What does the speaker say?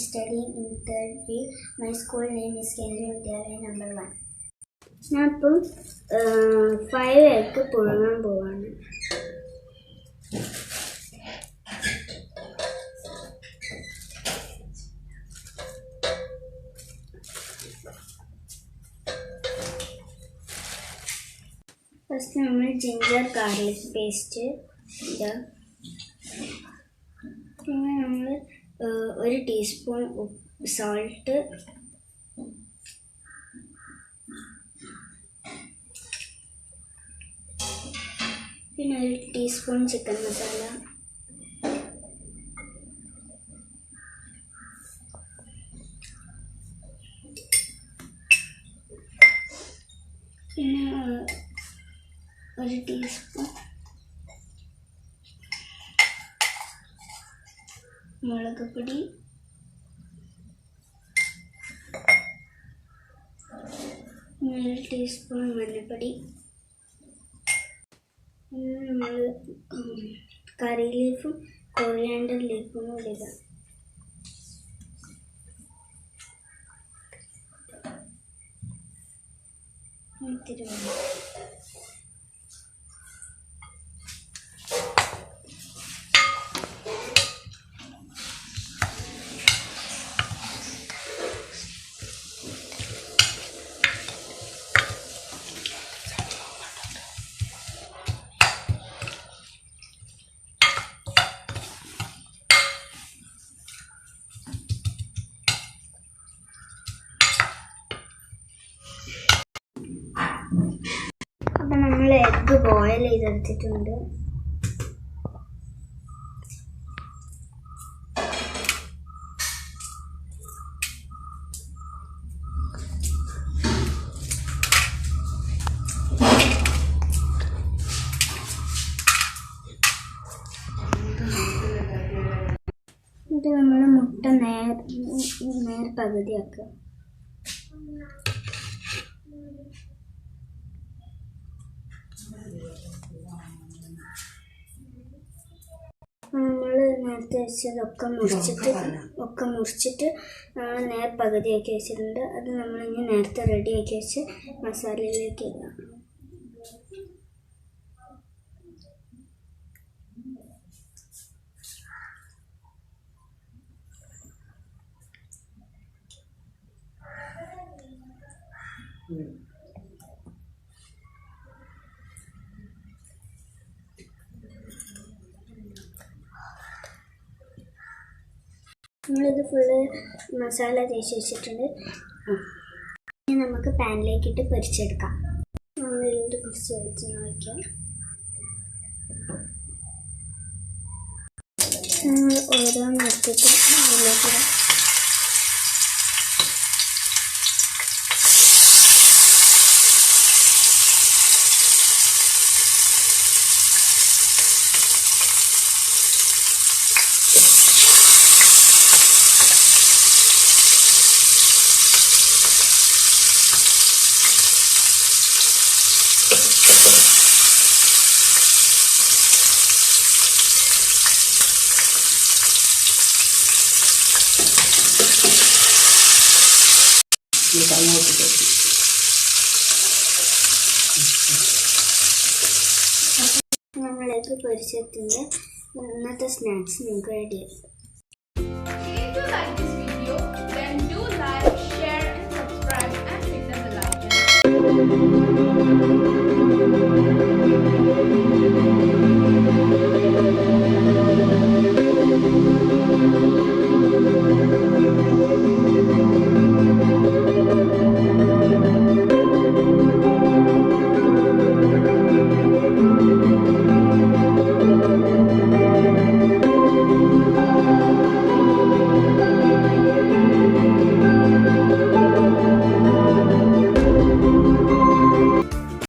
Studying in 3rd B. My school name is Kendra Vidyalaya number 1. ഞാൻ ഇപ്പം 5 egg പുഴുങ്ങാൻ പോവാണ്. First നമ്മൾ ginger garlic paste ഇടുക. പിന്നെ നമ്മൾ 1 ടീസ്പൂൺ സോൾട്ട്, പിന്നെ 1 ടീസ്പൂൺ ചിക്കൻ മസാല, പിന്നെ 1 ടീസ്പൂൺ മുളക് പൊടി, 1 ടീസ്പൂൺ മഞ്ഞൾപ്പൊടി, നമ്മൾ കറി ലീഫും കൊറിയാണ്ടർ ലീഫും കൂടി ഇടാം. അപ്പം നമ്മൾ എഗ്ഗ് ബോയിൽ ചെയ്തെടുത്തിട്ടുണ്ട്. ഇത് നമ്മൾ മുട്ട നേർ പകുതിയാക്കുക. നമ്മൾ നേരത്തെ വെച്ചതൊക്കെ മുറിച്ചിട്ട് നമ്മൾ നേർ പകുതിയാക്കി വെച്ചിട്ടുണ്ട്. അത് നമ്മളിനി നേരത്തെ റെഡിയാക്കി വെച്ച് മസാലയിലേക്ക് ഇടാം. നമ്മളിത് ഫുള്ള് മസാല തേച്ച് വെച്ചിട്ടുണ്ട്. ഇനി നമുക്ക് പാനിലേക്കിട്ട് പൊരിച്ചെടുക്കാം. നമ്മളിതിട്ട് കുറച്ച് വെളിച്ചെണ്ണ വയ്ക്കാം. നമ്മൾ ഓരോന്ന് എടുത്തിട്ട് അതിലേക്ക് നമ്മളേക്ക് പൊരിച്ചെടുത്തിൻ്റെ ഇന്നത്തെ സ്നാക്സ് നിങ്ങൾക്ക് റെഡിയായി.